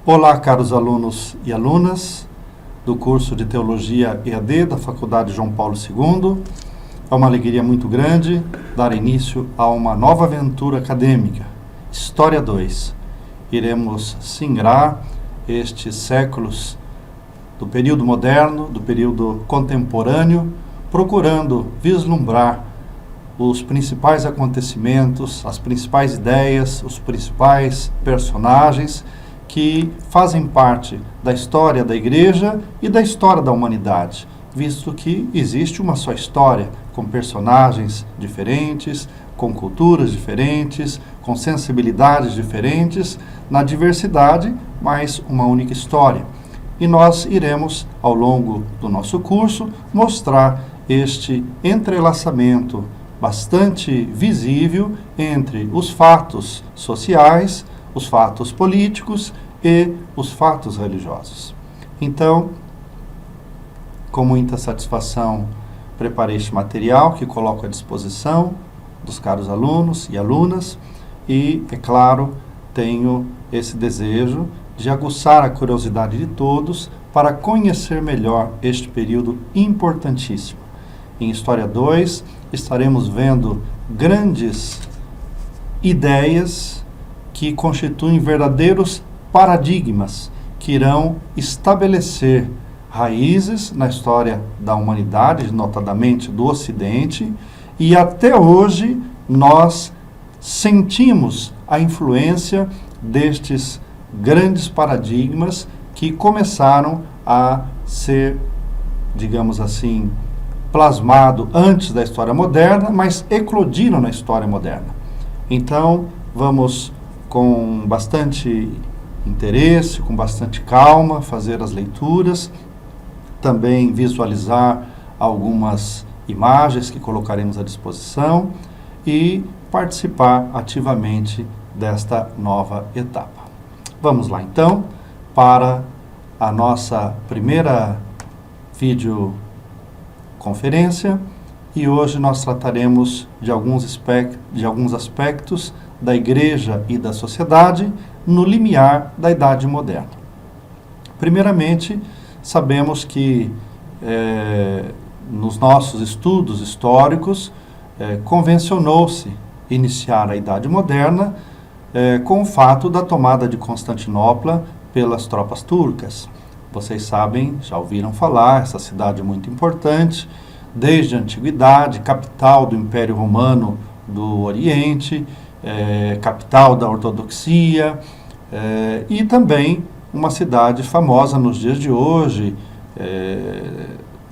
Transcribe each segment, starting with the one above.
Olá, caros alunos e alunas do curso de Teologia EAD da Faculdade João Paulo II. É uma alegria muito grande dar início a uma nova aventura acadêmica, História 2. Iremos singrar estes séculos do período moderno, do período contemporâneo, procurando vislumbrar os principais acontecimentos, as principais ideias, os principais personagens que fazem parte da história da Igreja e da história da humanidade, visto que existe uma só história, com personagens diferentes, com culturas diferentes, com sensibilidades diferentes, na diversidade, mas uma única história. E nós iremos, ao longo do nosso curso, mostrar este entrelaçamento bastante visível entre os fatos sociais, os fatos políticos e os fatos religiosos. Então, com muita satisfação, preparei este material que coloco à disposição dos caros alunos e alunas e, é claro, tenho esse desejo de aguçar a curiosidade de todos para conhecer melhor este período importantíssimo. Em História 2, estaremos vendo grandes ideias que constituem verdadeiros paradigmas que irão estabelecer raízes na história da humanidade, notadamente do Ocidente, e até hoje nós sentimos a influência destes grandes paradigmas que começaram a ser, digamos assim, plasmado antes da história moderna, mas eclodiram na história moderna. Então, vamos com bastante interesse, com bastante calma, fazer as leituras, também visualizar algumas imagens que colocaremos à disposição e participar ativamente desta nova etapa. Vamos lá, então, para a nossa primeira videoconferência e hoje nós trataremos de alguns aspectos da Igreja e da sociedade no limiar da Idade Moderna. Primeiramente, sabemos que nos nossos estudos históricos convencionou-se iniciar a Idade Moderna com o fato da tomada de Constantinopla pelas tropas turcas. Vocês sabem, já ouviram falar, essa cidade é muito importante, desde a antiguidade, capital do Império Romano do Oriente, capital da ortodoxia, e também uma cidade famosa nos dias de hoje.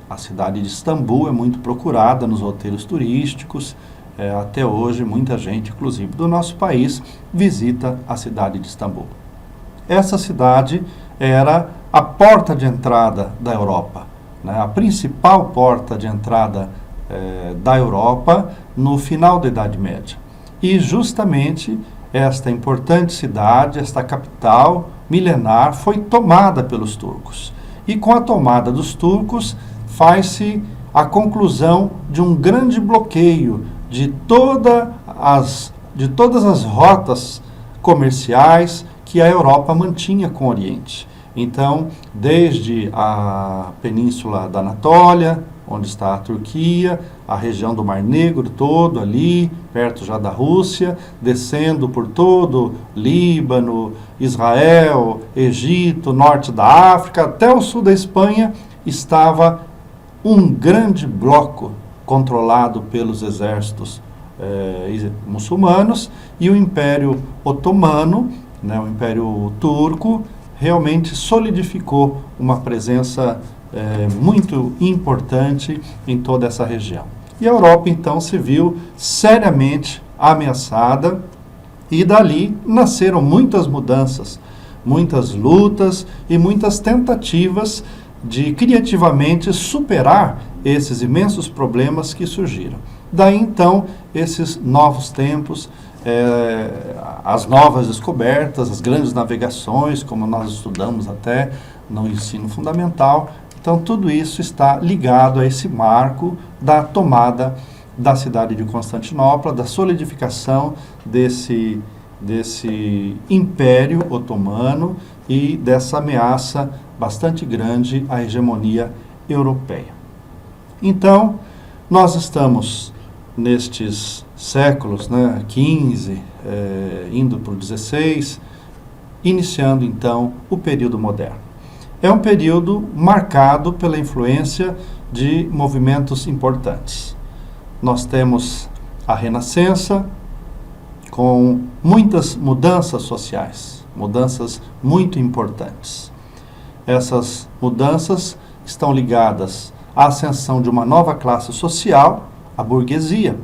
A cidade de Istambul é muito procurada nos roteiros turísticos. Até hoje, muita gente, inclusive do nosso país, visita a cidade de Istambul. Essa cidade era a porta de entrada da Europa, né? A principal porta de entrada da Europa no final da Idade Média. E justamente esta importante cidade, esta capital milenar, foi tomada pelos turcos. E com a tomada dos turcos, faz-se a conclusão de um grande bloqueio de todas as rotas comerciais que a Europa mantinha com o Oriente. Então, desde a península da Anatólia, onde está a Turquia, a região do Mar Negro todo ali, perto já da Rússia, descendo por todo Líbano, Israel, Egito, norte da África, até o sul da Espanha, estava um grande bloco controlado pelos exércitos muçulmanos, e o Império Otomano, né, o Império Turco, realmente solidificou uma presença muito importante em toda essa região. E a Europa, então, se viu seriamente ameaçada e dali nasceram muitas mudanças, muitas lutas e muitas tentativas de criativamente superar esses imensos problemas que surgiram. Daí, então, esses novos tempos, as novas descobertas, as grandes navegações, como nós estudamos até no ensino fundamental. Então, tudo isso está ligado a esse marco da tomada da cidade de Constantinopla, da solidificação desse desse Império Otomano e dessa ameaça bastante grande à hegemonia europeia. Então, nós estamos nestes séculos, né, 15, indo para o 16, iniciando então o período moderno. É um período marcado pela influência de movimentos importantes. Nós temos a Renascença, com muitas mudanças sociais, mudanças muito importantes. Essas mudanças estão ligadas à ascensão de uma nova classe social, a burguesia.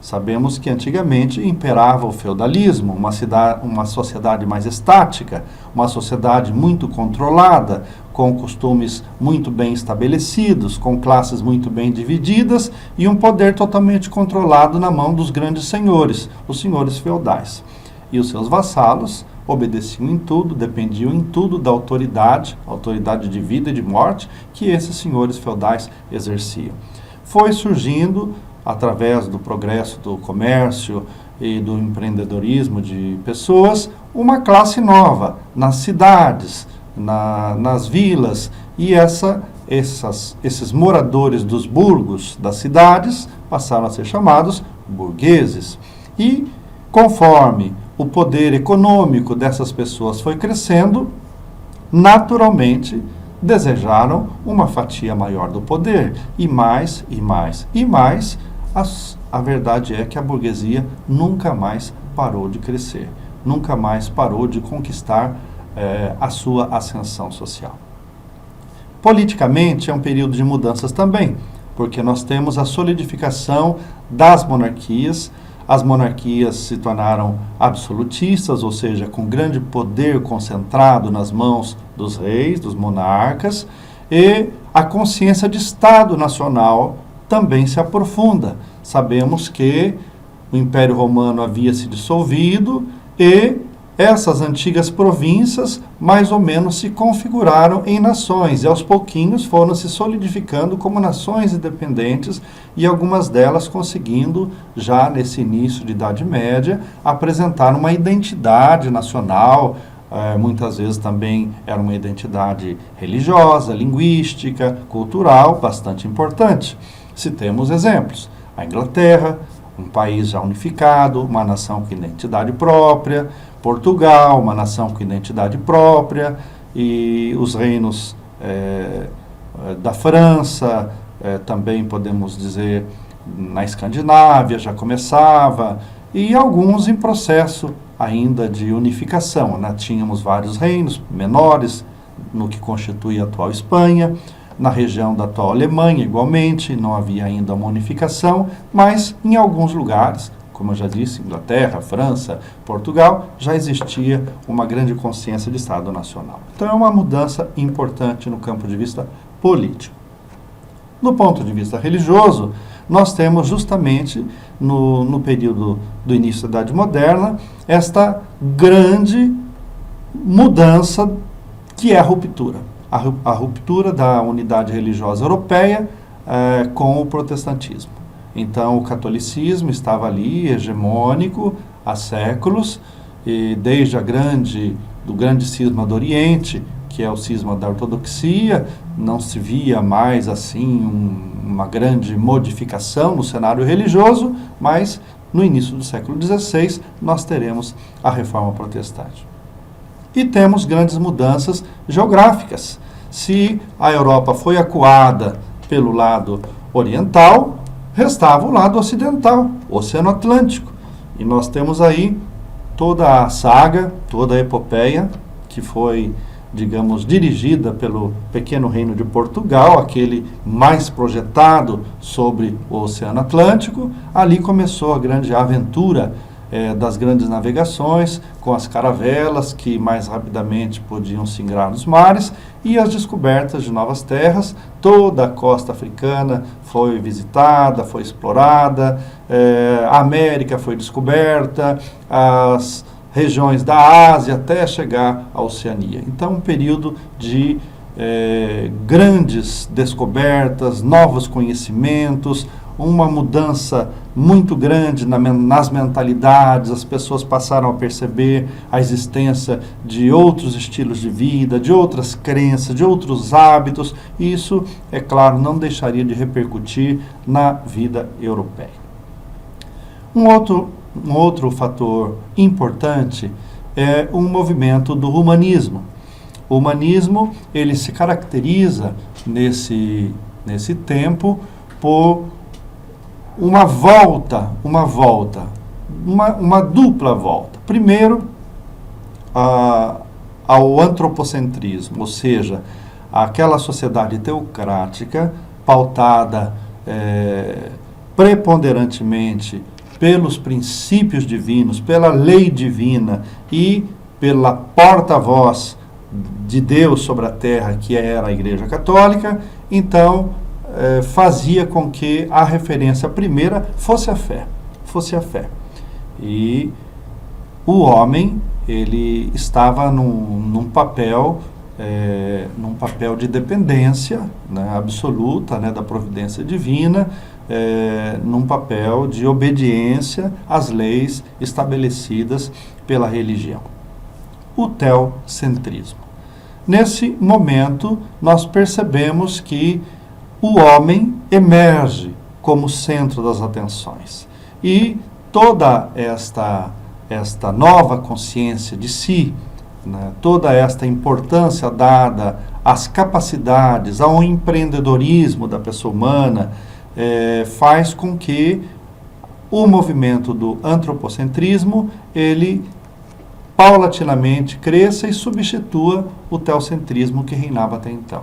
Sabemos que antigamente imperava o feudalismo, uma sociedade mais estática, uma sociedade muito controlada, com costumes muito bem estabelecidos, com classes muito bem divididas e um poder totalmente controlado na mão dos grandes senhores, os senhores feudais. E os seus vassalos obedeciam em tudo, dependiam em tudo da autoridade de vida e de morte, que esses senhores feudais exerciam. Foi surgindo, através do progresso do comércio e do empreendedorismo de pessoas, uma classe nova nas cidades, nas vilas, e esses moradores dos burgos das cidades passaram a ser chamados burgueses. E, conforme o poder econômico dessas pessoas foi crescendo, naturalmente desejaram uma fatia maior do poder, e mais, e mais, e mais. A verdade é que a burguesia nunca mais parou de crescer, nunca mais parou de conquistar a sua ascensão social. Politicamente, é um período de mudanças também, porque nós temos a solidificação das monarquias. As monarquias se tornaram absolutistas, ou seja, com grande poder concentrado nas mãos dos reis, dos monarcas, e a consciência de Estado nacional também se aprofunda. Sabemos que o Império Romano havia se dissolvido e essas antigas províncias mais ou menos se configuraram em nações e aos pouquinhos foram se solidificando como nações independentes e algumas delas conseguindo, já nesse início de Idade Média, apresentar uma identidade nacional. Muitas vezes também era uma identidade religiosa, linguística, cultural, bastante importante. Citemos exemplos. A Inglaterra, um país já unificado, uma nação com identidade própria. Portugal, uma nação com identidade própria. E os reinos da França, também podemos dizer, na Escandinávia já começava. E alguns em processo ainda de unificação, né? Tínhamos vários reinos menores, no que constitui a atual Espanha, na região da atual Alemanha, igualmente, não havia ainda uma unificação, mas em alguns lugares, como eu já disse, Inglaterra, França, Portugal, já existia uma grande consciência de Estado nacional. Então é uma mudança importante no campo de vista político. No ponto de vista religioso, nós temos justamente, no período do início da Idade Moderna, esta grande mudança que é a ruptura. A ruptura da unidade religiosa europeia com o protestantismo. Então, o catolicismo estava ali, hegemônico, há séculos, e desde do grande cisma do Oriente, que é o cisma da ortodoxia, não se via mais assim uma grande modificação no cenário religioso, mas no início do século XVI nós teremos a Reforma Protestante. E temos grandes mudanças geográficas. Se a Europa foi acuada pelo lado oriental, restava o lado ocidental, o Oceano Atlântico. E nós temos aí toda a saga, toda a epopeia, que foi, digamos, dirigida pelo pequeno reino de Portugal, aquele mais projetado sobre o Oceano Atlântico. Ali começou a grande aventura das grandes navegações, com as caravelas que mais rapidamente podiam singrar nos mares, e as descobertas de novas terras. Toda a costa africana foi visitada, foi explorada, a América foi descoberta, as regiões da Ásia até chegar à Oceania. Então, um período de grandes descobertas, novos conhecimentos, uma mudança muito grande nas mentalidades, as pessoas passaram a perceber a existência de outros estilos de vida, de outras crenças, de outros hábitos, e isso, é claro, não deixaria de repercutir na vida europeia. Um outro fator importante é o movimento do humanismo. O humanismo, ele se caracteriza nesse tempo por uma dupla volta. Primeiro, ao antropocentrismo, ou seja, aquela sociedade teocrática pautada preponderantemente pelos princípios divinos, pela lei divina e pela porta-voz de Deus sobre a terra, que era a Igreja Católica. Então, fazia com que a referência primeira fosse a fé. E o homem, ele estava num papel de dependência, né, absoluta, né, da providência divina, num papel de obediência às leis estabelecidas pela religião. O teocentrismo. Nesse momento, nós percebemos que o homem emerge como centro das atenções. E toda esta nova consciência de si, né, toda esta importância dada às capacidades, ao empreendedorismo da pessoa humana, faz com que o movimento do antropocentrismo, ele paulatinamente cresça e substitua o teocentrismo que reinava até então.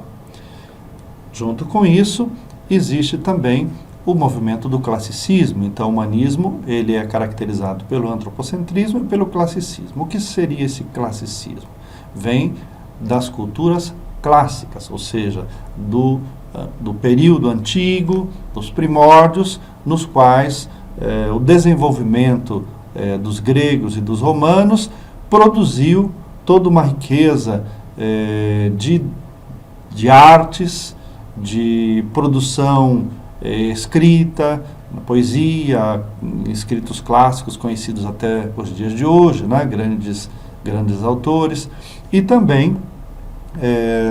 Junto com isso, existe também o movimento do classicismo. Então, o humanismo, ele é caracterizado pelo antropocentrismo e pelo classicismo. O que seria esse classicismo? Vem das culturas clássicas, ou seja, do período antigo, dos primórdios, nos quais o desenvolvimento dos gregos e dos romanos produziu toda uma riqueza de artes, de produção escrita, poesia, escritos clássicos conhecidos até os dias de hoje, né? grandes autores. E também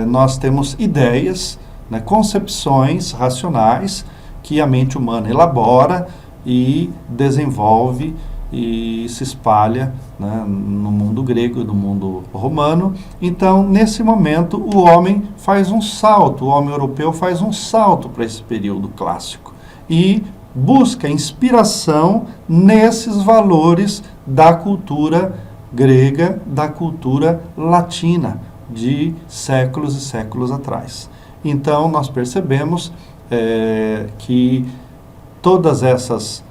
nós temos ideias, né? Concepções racionais que a mente humana elabora e desenvolve e se espalha, né, no mundo grego e no mundo romano. Então, nesse momento, o homem faz um salto, o homem europeu faz um salto para esse período clássico e busca inspiração nesses valores da cultura grega, da cultura latina, de séculos e séculos atrás. Então, nós percebemos que todas essas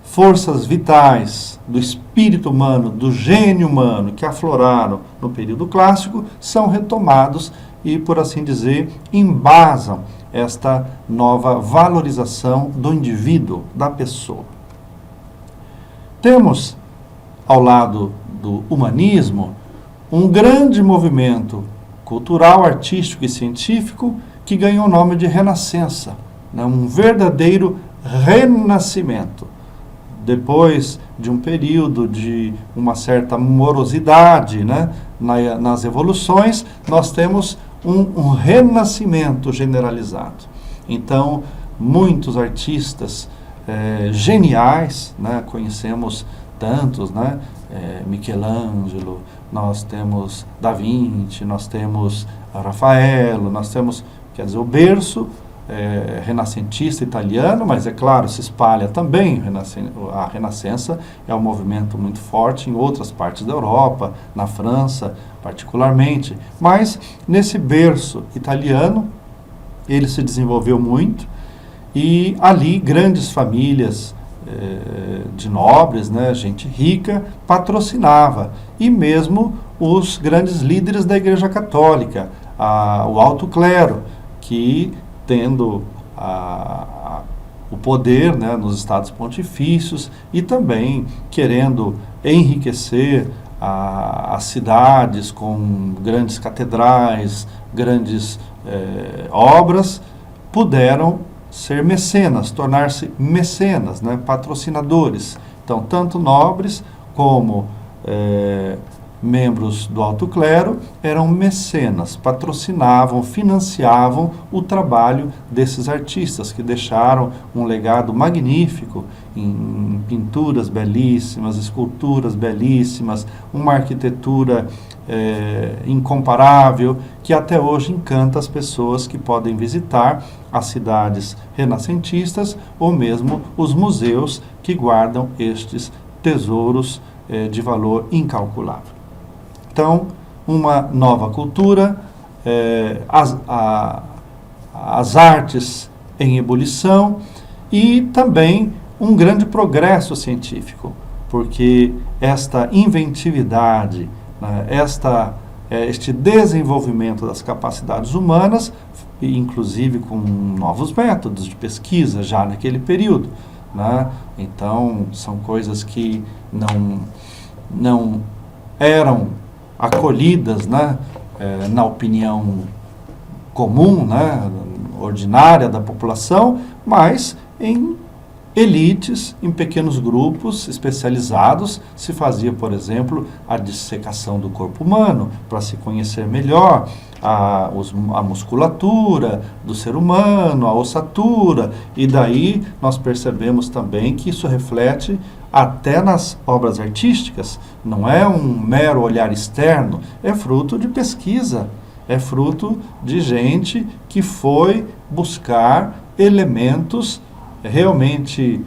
forças vitais do espírito humano, do gênio humano que afloraram no período clássico, são retomados e, por assim dizer, embasam esta nova valorização do indivíduo, da pessoa. Temos, ao lado do humanismo, um grande movimento cultural, artístico e científico que ganhou o nome de Renascença, né? Um verdadeiro renascimento. Depois de um período de uma certa morosidade, né, nas evoluções, nós temos um renascimento generalizado. Então, muitos artistas geniais, né, conhecemos tantos, né, Michelangelo, nós temos Da Vinci, nós temos Rafaelo, nós temos, quer dizer, o berço renascentista italiano, mas é claro, se espalha também. A Renascença é um movimento muito forte em outras partes da Europa, na França particularmente, mas nesse berço italiano ele se desenvolveu muito e ali grandes famílias de nobres, né, gente rica, patrocinava, e mesmo os grandes líderes da Igreja Católica, o alto clero, que tendo o poder, né, nos estados pontifícios e também querendo enriquecer as cidades com grandes catedrais, grandes obras, puderam ser mecenas, tornar-se mecenas, né, patrocinadores. Então, tanto nobres como membros do alto clero eram mecenas, patrocinavam, financiavam o trabalho desses artistas que deixaram um legado magnífico em pinturas belíssimas, esculturas belíssimas, uma arquitetura incomparável, que até hoje encanta as pessoas que podem visitar as cidades renascentistas ou mesmo os museus que guardam estes tesouros de valor incalculável. Então, uma nova cultura, as artes em ebulição e também um grande progresso científico, porque esta inventividade, né, este desenvolvimento das capacidades humanas, inclusive com novos métodos de pesquisa já naquele período, né? Então, são coisas que não eram acolhidas, né, na opinião comum, né, ordinária da população, mas em elites, em pequenos grupos especializados, se fazia, por exemplo, a dissecação do corpo humano, para se conhecer melhor a musculatura do ser humano, a ossatura, e daí nós percebemos também que isso reflete até nas obras artísticas, não é um mero olhar externo, é fruto de pesquisa, é fruto de gente que foi buscar elementos realmente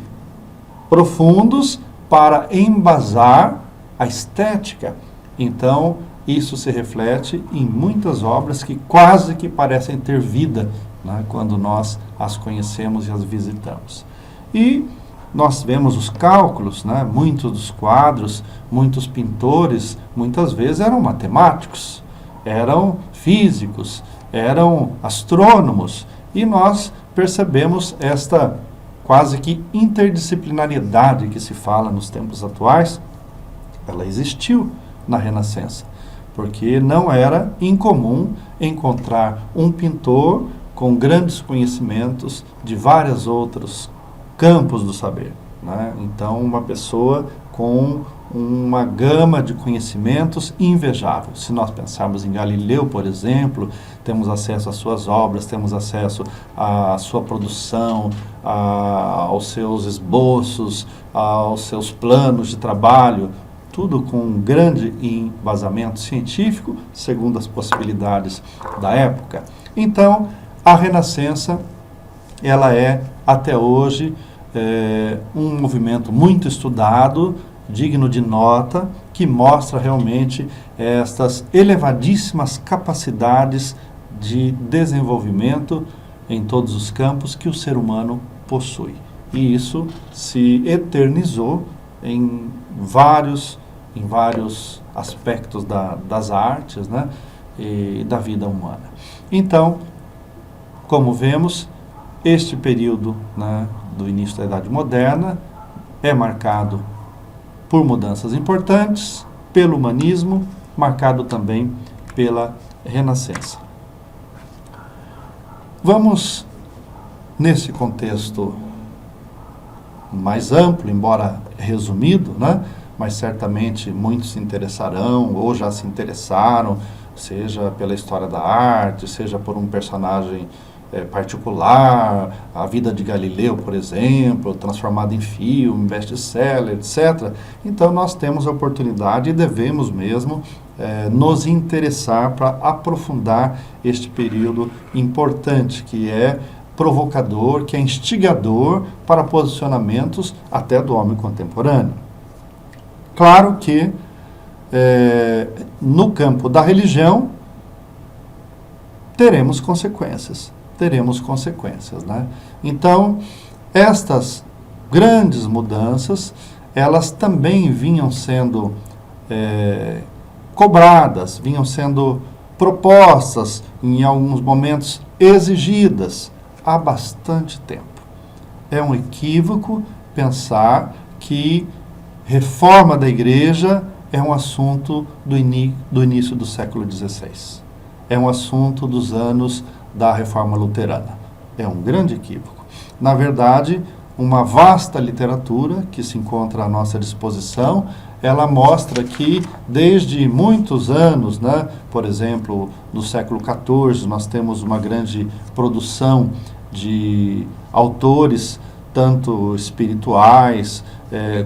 profundos para embasar a estética. Então, isso se reflete em muitas obras que quase que parecem ter vida, né, quando nós as conhecemos e as visitamos. E nós vemos os cálculos, né, muitos dos quadros, muitos pintores, muitas vezes eram matemáticos, eram físicos, eram astrônomos, e nós percebemos esta quase que interdisciplinariedade que se fala nos tempos atuais. Ela existiu na Renascença, porque não era incomum encontrar um pintor com grandes conhecimentos de vários outros campos do saber, né? Então, uma pessoa com uma gama de conhecimentos invejável. Se nós pensarmos em Galileu, por exemplo, temos acesso às suas obras, temos acesso à sua produção, aos seus esboços, aos seus planos de trabalho, tudo com um grande embasamento científico, segundo as possibilidades da época. Então, a Renascença, ela é, até hoje, um movimento muito estudado, digno de nota, que mostra realmente estas elevadíssimas capacidades de desenvolvimento em todos os campos que o ser humano possui. E isso se eternizou em vários aspectos das artes, né, e da vida humana. Então, como vemos, este período, né, do início da Idade Moderna é marcado por mudanças importantes, pelo humanismo, marcado também pela Renascença. Vamos, nesse contexto mais amplo, embora resumido, né, mas certamente muitos se interessarão ou já se interessaram, seja pela história da arte, seja por um personagem particular, a vida de Galileu, por exemplo, transformada em filme, best-seller, etc. Então, nós temos a oportunidade e devemos mesmo nos interessar para aprofundar este período importante, que é provocador, que é instigador para posicionamentos até do homem contemporâneo. Claro que, no campo da religião, teremos consequências, né? Então, estas grandes mudanças, elas também vinham sendo cobradas, vinham sendo propostas, em alguns momentos exigidas, há bastante tempo. É um equívoco pensar que reforma da igreja é um assunto do início do século XVI. É um assunto dos anos da Reforma Luterana. É um grande equívoco. na verdade, uma vasta literatura que se encontra à nossa disposição. Ela mostra que desde muitos anos, né, por exemplo, no século XIV, nós temos uma grande produção de autores, tanto espirituais,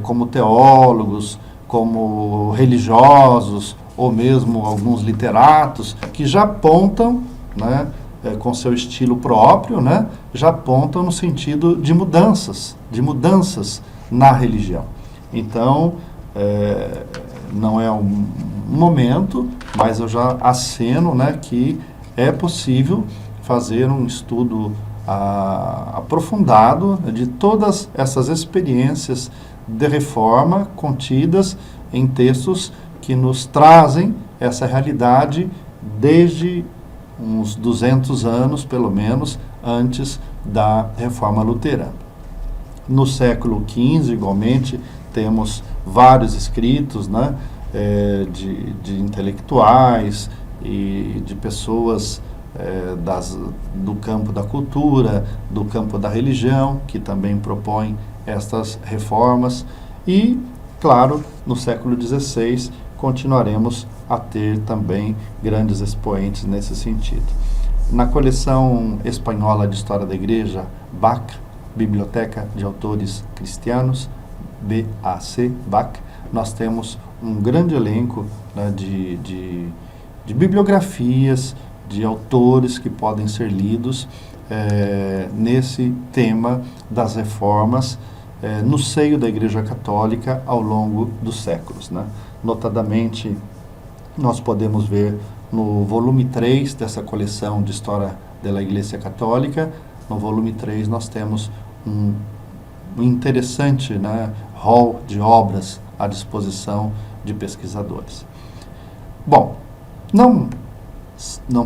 como teólogos, como religiosos, ou mesmo alguns literatos, que já apontam, né, com seu estilo próprio, né, já apontam no sentido de mudanças na religião. Então, não é um momento, mas eu já aceno, né, que é possível fazer um estudo aprofundado de todas essas experiências de reforma contidas em textos que nos trazem essa realidade desde uns 200 anos, pelo menos, antes da Reforma Luterana. No século XV, igualmente, temos vários escritos, né, de intelectuais e de pessoas do campo da cultura, do campo da religião, que também propõem estas reformas. E, claro, no século XVI, continuaremos a ter também grandes expoentes nesse sentido. Na coleção espanhola de História da Igreja, BAC, Biblioteca de Autores Cristianos, BAC, nós temos um grande elenco, né, de bibliografias, de autores que podem ser lidos nesse tema das reformas no seio da Igreja Católica ao longo dos séculos, né? Notadamente, nós podemos ver no volume 3 dessa coleção de História da Igreja Católica, no volume 3 nós temos um interessante, né, hall de obras à disposição de pesquisadores. Bom, não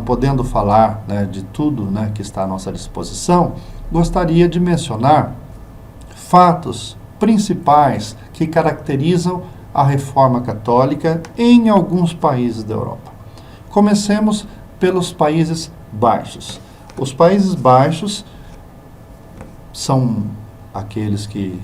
podendo falar, né, de tudo, né, que está à nossa disposição, gostaria de mencionar fatos principais que caracterizam a Reforma Católica em alguns países da Europa. Comecemos pelos Países Baixos. Os Países Baixos são aqueles que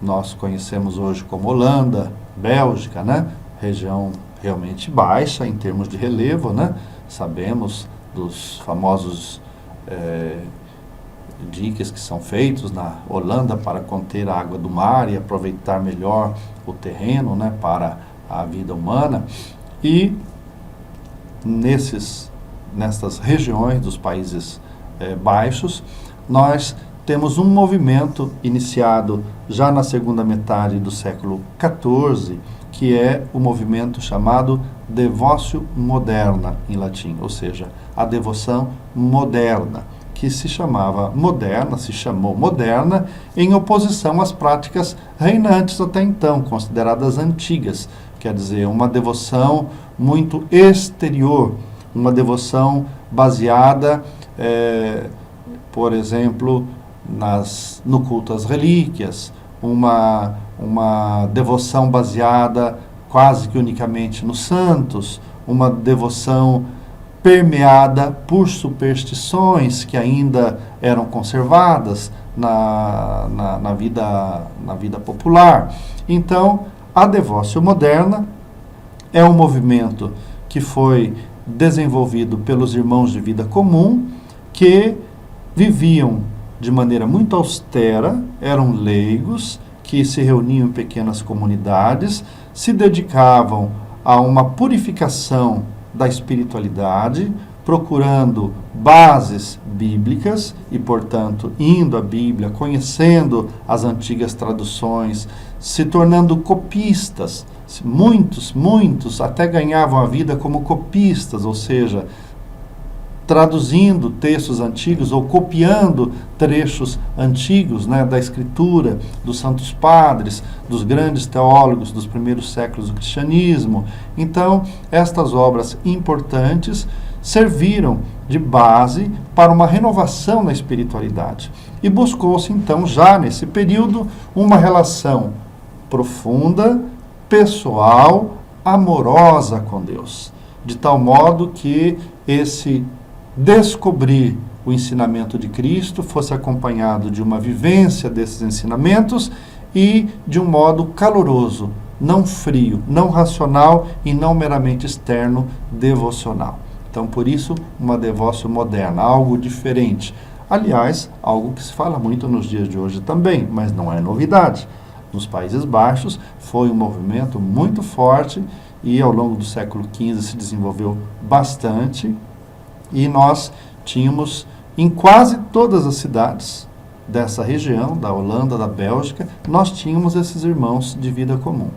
nós conhecemos hoje como Holanda, Bélgica, né? Região realmente baixa em termos de relevo, né? Sabemos dos famosos diques que são feitos na Holanda para conter a água do mar e aproveitar melhor o terreno, né, para a vida humana. E nessas regiões dos Países Baixos, nós temos um movimento iniciado já na segunda metade do século XIV, que é o movimento chamado Devotio Moderna, em latim, ou seja, a devoção moderna, que se chamou moderna, em oposição às práticas reinantes até então, consideradas antigas, quer dizer, uma devoção muito exterior, uma devoção baseada, por exemplo, no culto às relíquias, uma devoção baseada quase que unicamente nos santos, uma devoção permeada por superstições que ainda eram conservadas na vida popular. Então, a devócio moderna é um movimento que foi desenvolvido pelos irmãos de vida comum, que viviam de maneira muito austera, eram leigos, que se reuniam em pequenas comunidades, se dedicavam a uma purificação da espiritualidade, procurando bases bíblicas e, portanto, indo à Bíblia, conhecendo as antigas traduções, se tornando copistas. Muitos até ganhavam a vida como copistas, ou seja, traduzindo textos antigos ou copiando trechos antigos, né, da Escritura, dos santos padres, dos grandes teólogos dos primeiros séculos do cristianismo. Então, estas obras importantes serviram de base para uma renovação na espiritualidade. E buscou-se, então, já nesse período, uma relação profunda, pessoal, amorosa com Deus, de tal modo que esse descobrir o ensinamento de Cristo fosse acompanhado de uma vivência desses ensinamentos e de um modo caloroso, não frio, não racional e não meramente externo, devocional. Então, por isso, uma devócio moderna, algo diferente. Aliás, algo que se fala muito nos dias de hoje também, mas não é novidade. Nos Países Baixos foi um movimento muito forte e ao longo do século XV se desenvolveu bastante, e nós tínhamos em quase todas as cidades dessa região, da Holanda, da Bélgica, nós tínhamos esses irmãos de vida comum.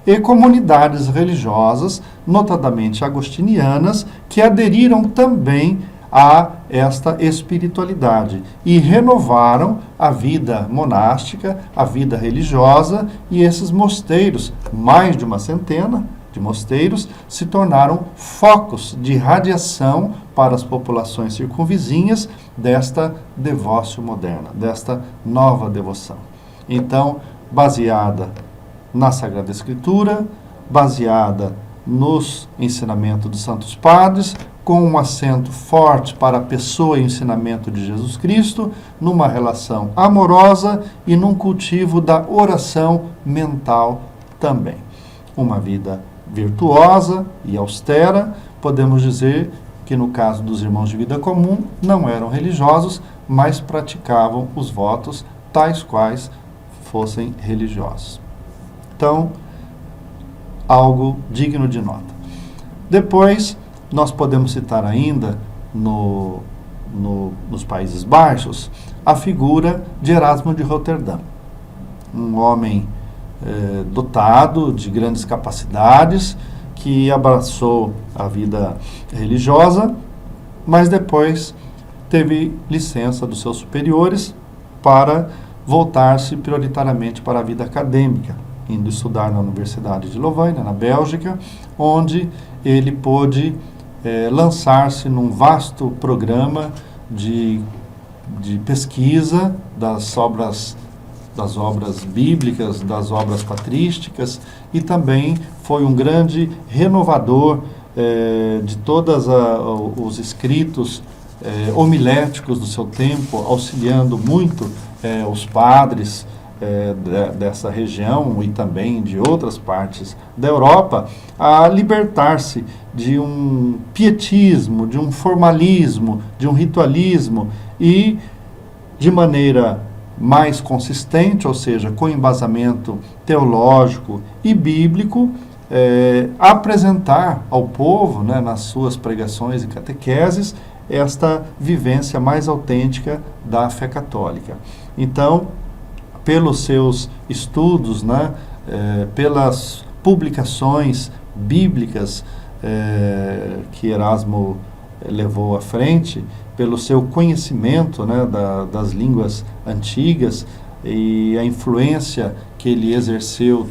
E comunidades religiosas, notadamente agostinianas, que aderiram também a esta espiritualidade e renovaram a vida monástica, a vida religiosa, e esses mosteiros, mais de uma centena de mosteiros, se tornaram focos de radiação para as populações circunvizinhas desta devócio moderna, desta nova devoção. Então, baseada na Sagrada Escritura, baseada nos ensinamentos dos Santos Padres, com um acento forte para a pessoa e ensinamento de Jesus Cristo, numa relação amorosa e num cultivo da oração mental também. Uma vida virtuosa e austera, podemos dizer que no caso dos irmãos de vida comum, não eram religiosos, mas praticavam os votos tais quais fossem religiosos. Então, algo digno de nota. Depois, nós podemos citar ainda, nos Países Baixos, a figura de Erasmo de Roterdã, um homem dotado de grandes capacidades, que abraçou a vida religiosa, mas depois teve licença dos seus superiores para voltar-se prioritariamente para a vida acadêmica, indo estudar na Universidade de Louvain, na Bélgica, onde ele pôde lançar-se num vasto programa de pesquisa das obras bíblicas, das obras patrísticas, e também foi um grande renovador de todos os escritos homiléticos do seu tempo, auxiliando muito os padres dessa região e também de outras partes da Europa a libertar-se de um pietismo, de um formalismo, de um ritualismo, e de maneira mais consistente, ou seja, com embasamento teológico e bíblico, apresentar ao povo, né, nas suas pregações e catequeses, esta vivência mais autêntica da fé católica. Então, pelos seus estudos, né, pelas publicações bíblicas que Erasmo levou à frente, pelo seu conhecimento, né, das línguas antigas e a influência que ele exerceu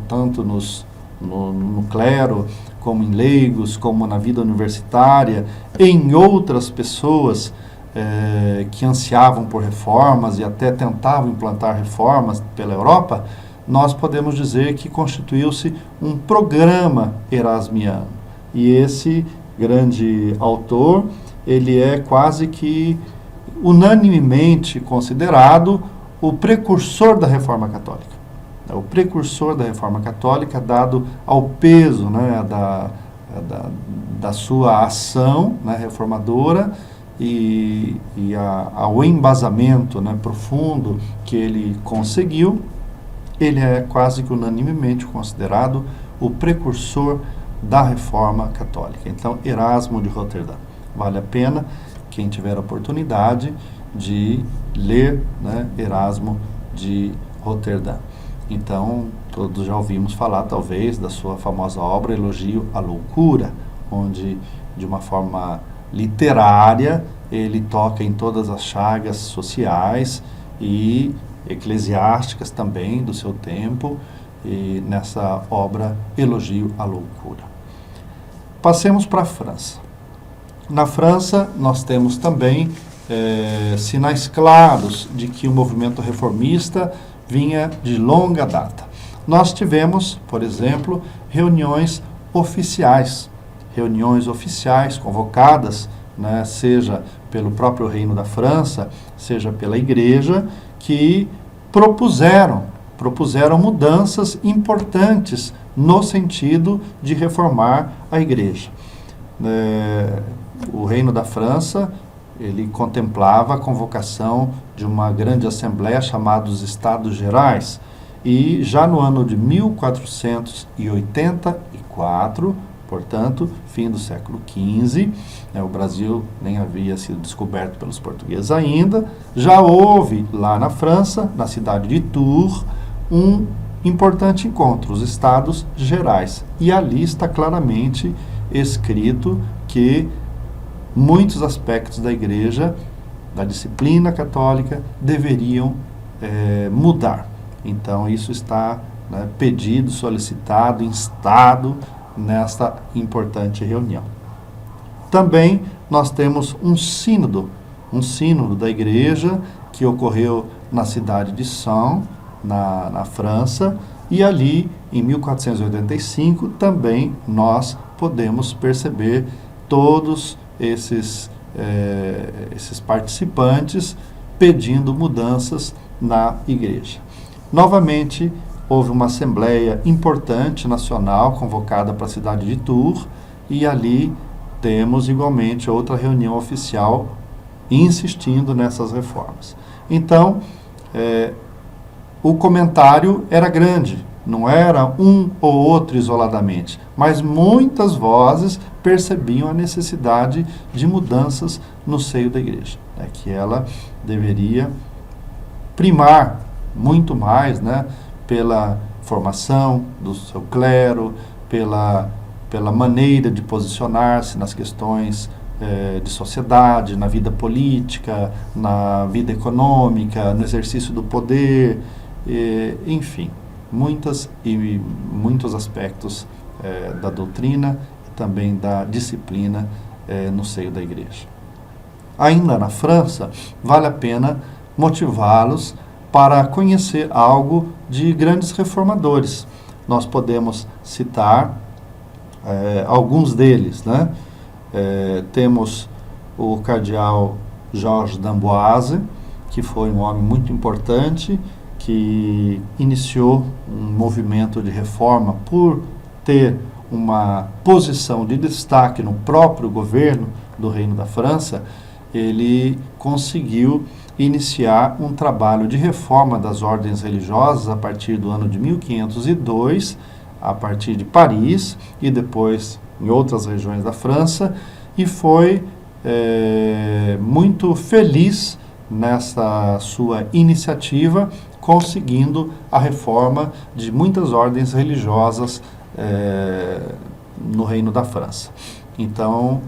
tanto no clero, como em leigos, como na vida universitária, em outras pessoas que ansiavam por reformas e até tentavam implantar reformas pela Europa, nós podemos dizer que constituiu-se um programa erasmiano. E esse grande autor, ele é quase que unanimemente considerado o precursor da Reforma Católica. O precursor da Reforma Católica, dado ao peso, né, da sua ação, né, reformadora, e ao embasamento, né, profundo que ele conseguiu. Ele é quase que unanimemente considerado o precursor da Reforma Católica. Então, Erasmo de Roterdã. Vale a pena, quem tiver a oportunidade, de ler, né, Erasmo de Roterdã. Então, todos já ouvimos falar, talvez, da sua famosa obra Elogio à Loucura, onde, de uma forma literária, ele toca em todas as chagas sociais e eclesiásticas também do seu tempo, e nessa obra Elogio à Loucura. Passemos para a França. Na França, nós temos também sinais claros de que o movimento reformista vinha de longa data. Nós tivemos, por exemplo, reuniões oficiais convocadas né, seja pelo próprio Reino da França, seja pela Igreja, que propuseram mudanças importantes no sentido de reformar a Igreja. O Reino da França, ele contemplava a convocação de uma grande assembleia chamada os Estados Gerais, e já no ano de 1484, portanto, fim do século XV, o Brasil nem havia sido descoberto pelos portugueses ainda, já houve lá na França, na cidade de Tours, um importante encontro, os Estados Gerais. E ali está claramente escrito que muitos aspectos da Igreja, da disciplina católica, deveriam mudar. Então, isso está, né, pedido, solicitado, instado nesta importante reunião. Também nós temos um sínodo da Igreja, que ocorreu na cidade de Sens, na França, e ali, em 1485, também nós podemos perceber todos esses participantes pedindo mudanças na Igreja. Novamente, houve uma assembleia importante nacional convocada para a cidade de Tours, e ali temos igualmente outra reunião oficial insistindo nessas reformas. Então, o comentário era grande, não era um ou outro isoladamente, mas muitas vozes percebiam a necessidade de mudanças no seio da Igreja, né, que ela deveria primar muito mais, né, pela formação do seu clero, pela maneira de posicionar-se nas questões de sociedade, na vida política, na vida econômica, no exercício do poder, enfim, muitos aspectos da doutrina e também da disciplina no seio da Igreja. Ainda na França, vale a pena motivá-los para conhecer algo de grandes reformadores. Nós podemos citar alguns deles, né? Temos o cardeal Georges d'Amboise, que foi um homem muito importante, que iniciou um movimento de reforma por ter uma posição de destaque no próprio governo do Reino da França. Ele conseguiu iniciar um trabalho de reforma das ordens religiosas a partir do ano de 1502, a partir de Paris e depois em outras regiões da França, e foi muito feliz nessa sua iniciativa, conseguindo a reforma de muitas ordens religiosas no Reino da França. Então,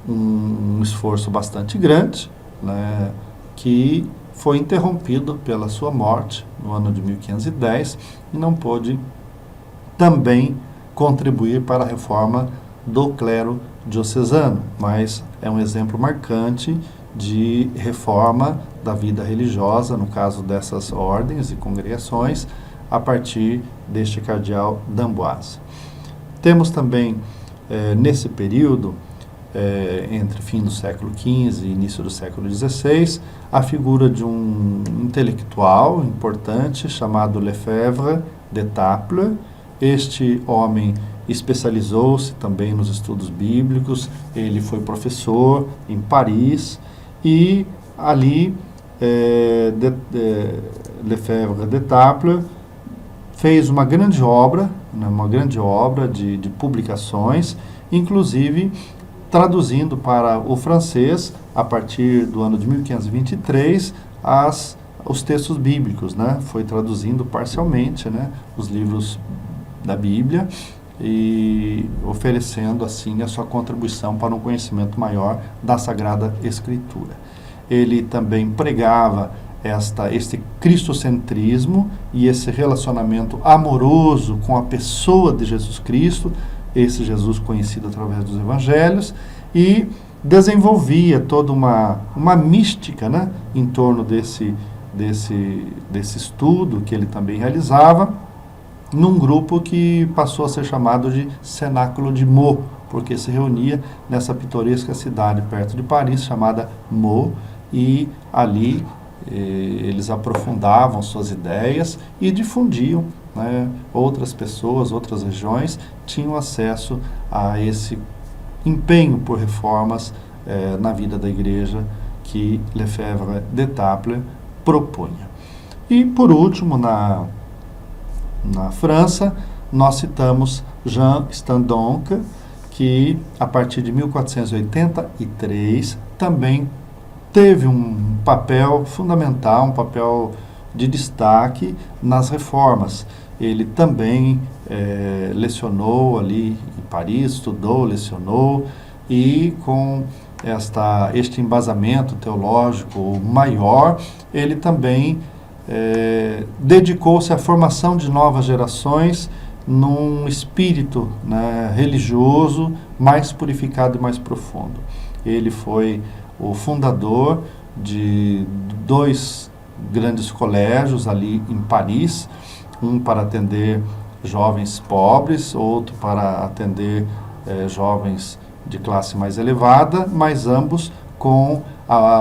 um esforço bastante grande, né, que foi interrompido pela sua morte no ano de 1510 e não pôde também contribuir para a reforma do clero diocesano, mas é um exemplo marcante de reforma da vida religiosa, no caso dessas ordens e congregações, a partir deste cardeal d'Amboise. Temos também, nesse período, entre fim do século XV e início do século XVI, a figura de um intelectual importante chamado Lefebvre d'Étaples. Este homem especializou-se também nos estudos bíblicos, ele foi professor em Paris, e ali Lefebvre d'Étaples fez uma grande obra, de publicações, inclusive traduzindo para o francês, a partir do ano de 1523, os textos bíblicos, né? Foi traduzindo parcialmente, né, os livros da Bíblia e oferecendo assim a sua contribuição para um conhecimento maior da Sagrada Escritura. Ele também pregava este cristocentrismo e esse relacionamento amoroso com a pessoa de Jesus Cristo, esse Jesus conhecido através dos evangelhos, e desenvolvia toda uma mística, né, em torno desse estudo que ele também realizava, num grupo que passou a ser chamado de Cenáculo de Meaux, porque se reunia nessa pitoresca cidade perto de Paris, chamada Meaux, e ali eles aprofundavam suas ideias e difundiam, né, outras pessoas, outras regiões, tinham acesso a esse empenho por reformas na vida da igreja que Lefebvre d'Etaples propunha. E, por último, na França, nós citamos Jean Stendonck, que, a partir de 1483, também teve um papel fundamental, um papel de destaque nas reformas. Ele também lecionou ali em Paris, estudou, lecionou, e com este embasamento teológico maior, ele também dedicou-se à formação de novas gerações num espírito, né, religioso mais purificado e mais profundo. Ele foi o fundador de 2 grandes colégios ali em Paris, um para atender jovens pobres, outro para atender jovens de classe mais elevada, mas ambos com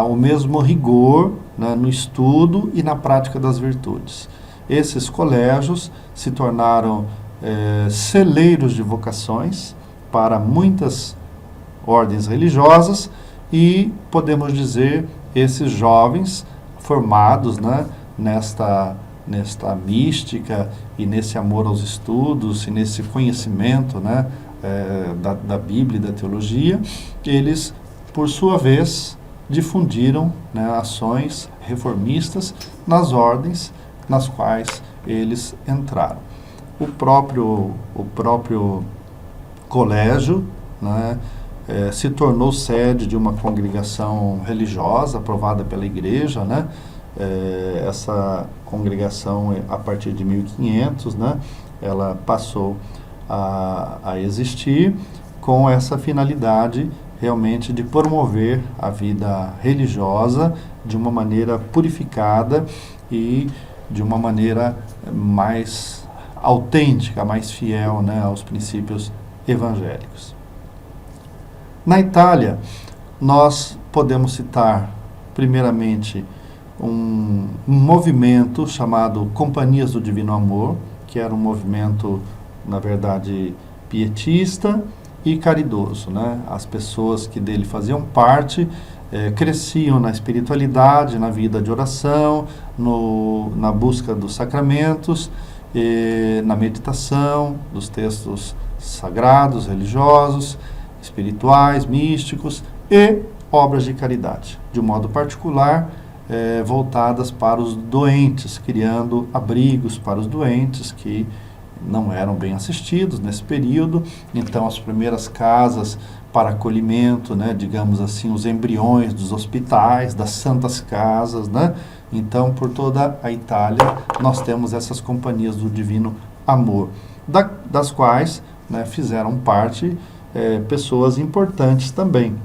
o mesmo rigor, né, no estudo e na prática das virtudes. Esses colégios se tornaram celeiros de vocações para muitas ordens religiosas, e podemos dizer, esses jovens formados, né, nesta mística e nesse amor aos estudos e nesse conhecimento, né, da Bíblia e da teologia, eles, por sua vez, difundiram, né, ações reformistas nas ordens nas quais eles entraram. O próprio colégio, né, se tornou sede de uma congregação religiosa aprovada pela igreja, né? Essa congregação, a partir de 1500, né, ela passou a existir com essa finalidade realmente de promover a vida religiosa de uma maneira purificada e de uma maneira mais autêntica, mais fiel, né, aos princípios evangélicos. Na Itália, nós podemos citar, primeiramente, um movimento chamado Companhias do Divino Amor, que era um movimento, na verdade, pietista e caridoso, né? As pessoas que dele faziam parte cresciam na espiritualidade, na vida de oração, na busca dos sacramentos, na meditação dos textos sagrados, religiosos, espirituais, místicos e obras de caridade, de um modo particular, voltadas para os doentes, criando abrigos para os doentes que não eram bem assistidos nesse período. Então, as primeiras casas para acolhimento, né, digamos assim, os embriões dos hospitais, das santas casas, né? Então, por toda a Itália, nós temos essas companhias do Divino Amor, das quais, né, fizeram parte pessoas importantes também.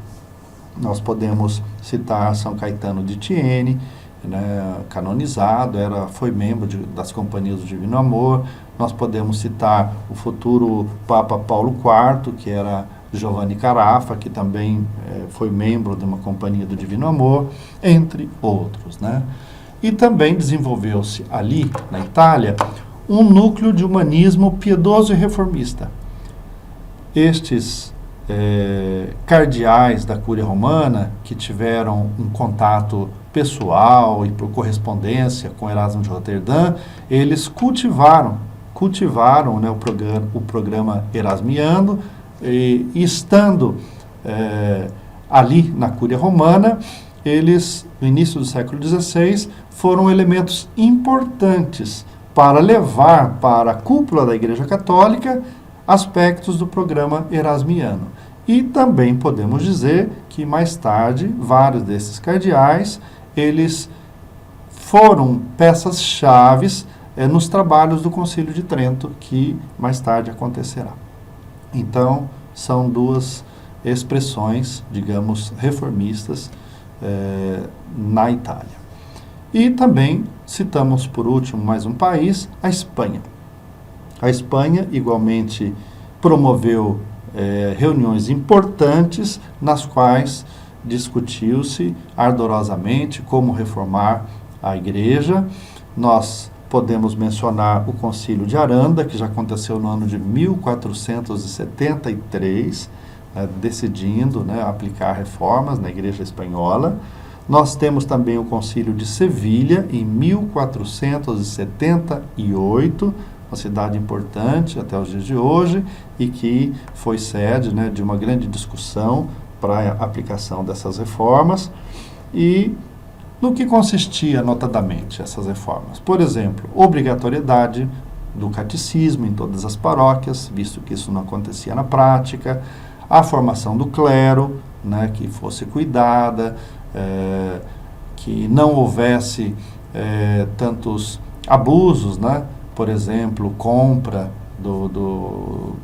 Nós podemos citar São Caetano de Thiene, né, canonizado, foi membro das Companhias do Divino Amor. Nós podemos citar o futuro Papa Paulo IV, que era Giovanni Carafa, que também foi membro de uma Companhia do Divino Amor, entre outros, né? E também desenvolveu-se ali, na Itália, um núcleo de humanismo piedoso e reformista. Estes cardeais da Cúria Romana, que tiveram um contato pessoal e por correspondência com Erasmo de Roterdã, eles cultivaram, né, o programa erasmiano, e estando ali na Cúria Romana, eles, no início do século XVI, foram elementos importantes para levar para a cúpula da Igreja Católica aspectos do programa erasmiano. E também podemos dizer que, mais tarde, vários desses cardeais, eles foram peças-chaves nos trabalhos do Concílio de Trento, que mais tarde acontecerá. Então, são 2 expressões, digamos, reformistas na Itália. E também citamos, por último, mais um país, a Espanha. A Espanha, igualmente, promoveu reuniões importantes nas quais discutiu-se ardorosamente como reformar a igreja. Nós podemos mencionar o Concílio de Aranda, que já aconteceu no ano de 1473, decidindo, aplicar reformas na Igreja Espanhola. Nós temos também o Concílio de Sevilha, em 1478, uma cidade importante até os dias de hoje, e que foi sede, de uma grande discussão para a aplicação dessas reformas. E no que consistia, notadamente, essas reformas? Por exemplo, obrigatoriedade do catecismo em todas as paróquias, visto que isso não acontecia na prática, a formação do clero, que fosse cuidada, que não houvesse tantos abusos, por exemplo, compra do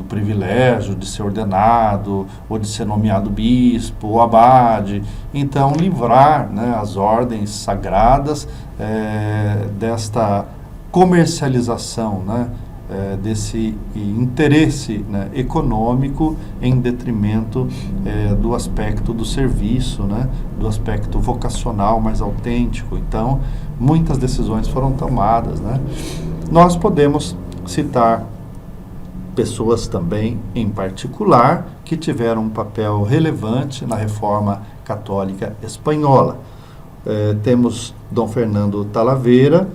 privilégio de ser ordenado, ou de ser nomeado bispo, ou abade. Então, livrar as ordens sagradas desta comercialização, desse interesse econômico em detrimento do aspecto do serviço, do aspecto vocacional mais autêntico. Então, muitas decisões foram tomadas. Nós podemos citar pessoas também, em particular, que tiveram um papel relevante na reforma católica espanhola. Temos Dom Fernando Talavera,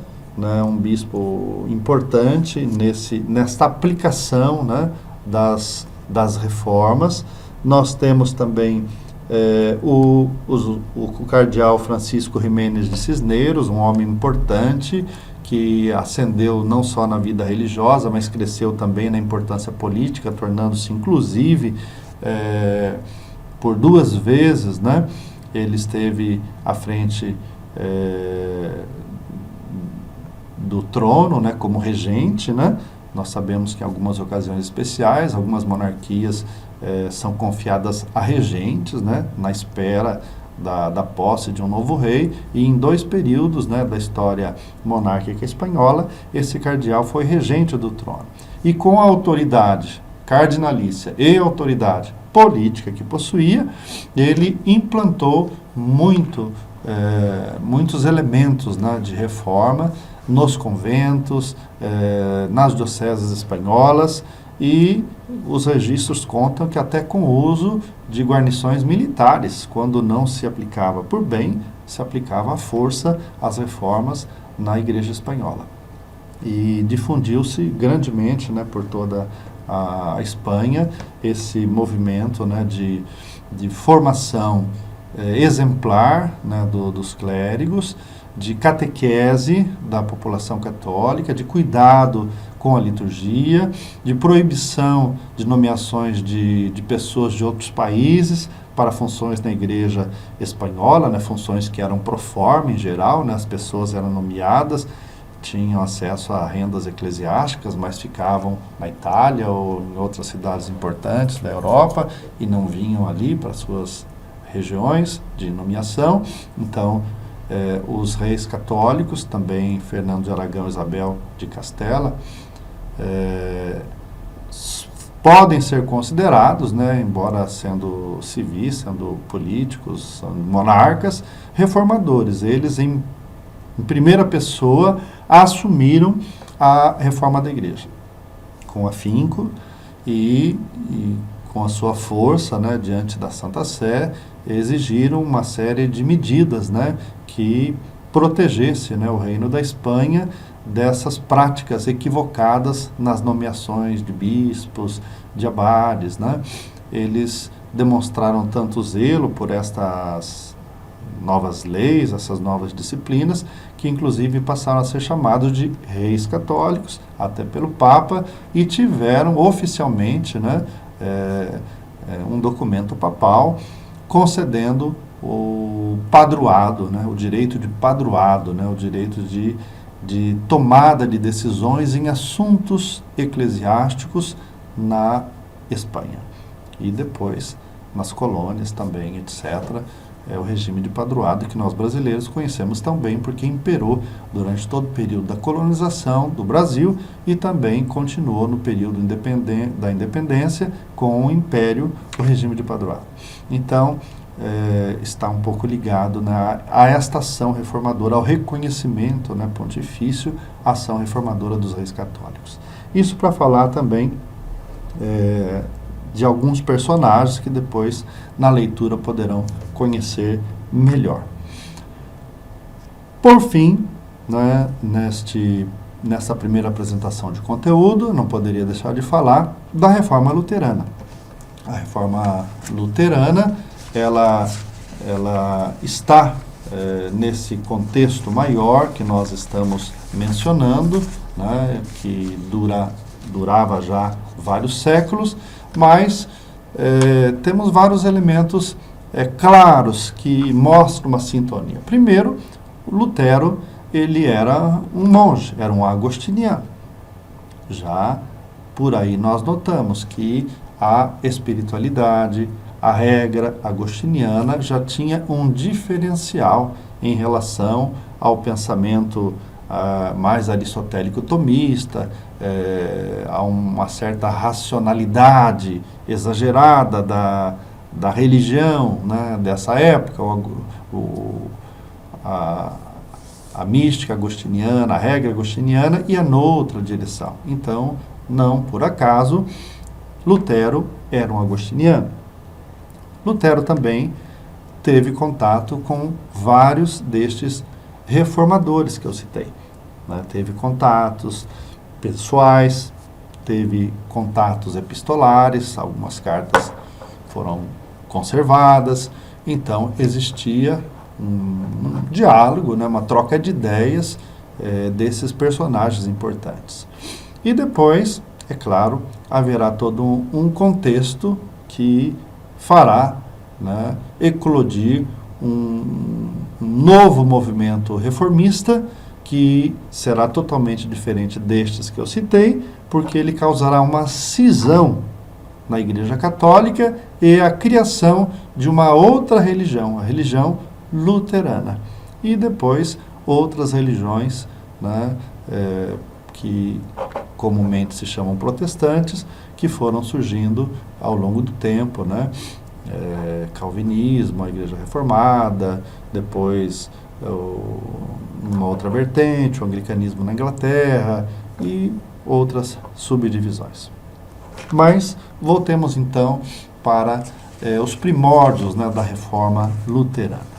um bispo importante nesta aplicação das reformas. Nós temos também o cardeal Francisco Jiménez de Cisneros, um homem importante, que ascendeu não só na vida religiosa, mas cresceu também na importância política, tornando-se, inclusive, por 2 vezes, ele esteve à frente do trono, como regente. Nós sabemos que em algumas ocasiões especiais, algumas monarquias são confiadas a regentes, na espera da posse de um novo rei, e em 2 períodos da história monárquica espanhola, esse cardeal foi regente do trono. E com a autoridade cardinalícia e autoridade política que possuía, ele implantou muitos elementos de reforma nos conventos, nas dioceses espanholas, e os registros contam que até com o uso de guarnições militares, quando não se aplicava por bem, se aplicava à força as reformas na Igreja Espanhola. E difundiu-se grandemente por toda a Espanha esse movimento de formação exemplar dos clérigos, de catequese da população católica, de cuidado com a liturgia, de proibição de nomeações de pessoas de outros países para funções na Igreja Espanhola, funções que eram pro forma em geral, as pessoas eram nomeadas, tinham acesso a rendas eclesiásticas, mas ficavam na Itália ou em outras cidades importantes da Europa e não vinham ali para suas regiões de nomeação. Então, os reis católicos, também Fernando de Aragão e Isabel de Castela, podem ser considerados, embora sendo civis, sendo políticos, sendo monarcas, reformadores. Eles, em primeira pessoa, assumiram a reforma da igreja, com afinco e com a sua força, diante da Santa Sé, exigiram uma série de medidas, que protegesse, o reino da Espanha dessas práticas equivocadas nas nomeações de bispos, de abades. Eles demonstraram tanto zelo por estas novas leis, essas novas disciplinas, que inclusive passaram a ser chamados de reis católicos, até pelo Papa, e tiveram oficialmente um documento papal concedendo o padroado, o direito de padroado, o direito de tomada de decisões em assuntos eclesiásticos na Espanha. E depois nas colônias também, etc., é o regime de padroado que nós brasileiros conhecemos tão bem, porque imperou durante todo o período da colonização do Brasil e também continuou no período da independência com o Império, o regime de padroado. Então, está um pouco ligado, né, a esta ação reformadora, ao reconhecimento, né, pontifício, ação reformadora dos reis católicos. Isso para falar também de alguns personagens que depois, na leitura, poderão conhecer melhor. Por fim, né, nessa primeira apresentação de conteúdo, não poderia deixar de falar da Reforma Luterana. A Reforma Luterana, ela está nesse contexto maior que nós estamos mencionando, né, que durava já vários séculos, mas temos vários elementos claros que mostram uma sintonia. Primeiro, Lutero, ele era um monge, era um agostiniano. Já por aí nós notamos que a espiritualidade, a regra agostiniana já tinha um diferencial em relação ao pensamento mais aristotélico tomista, a uma certa racionalidade exagerada da religião, né, dessa época, a mística agostiniana, a regra agostiniana ia noutra direção. Então, não por acaso, Lutero era um agostiniano. Lutero também teve contato com vários destes reformadores que eu citei, né? Teve contatos pessoais, teve contatos epistolares, algumas cartas foram conservadas, então existia um diálogo, né, uma troca de ideias desses personagens importantes. E depois, é claro, haverá todo um contexto que fará, né, eclodir um novo movimento reformista que será totalmente diferente destes que eu citei, porque ele causará uma cisão na Igreja Católica e a criação de uma outra religião, a religião luterana. E depois outras religiões, né, que comumente se chamam protestantes, que foram surgindo ao longo do tempo, né? Calvinismo, a Igreja Reformada, depois uma outra vertente, o anglicanismo na Inglaterra e outras subdivisões. Mas voltemos então para os primórdios, né, da Reforma Luterana.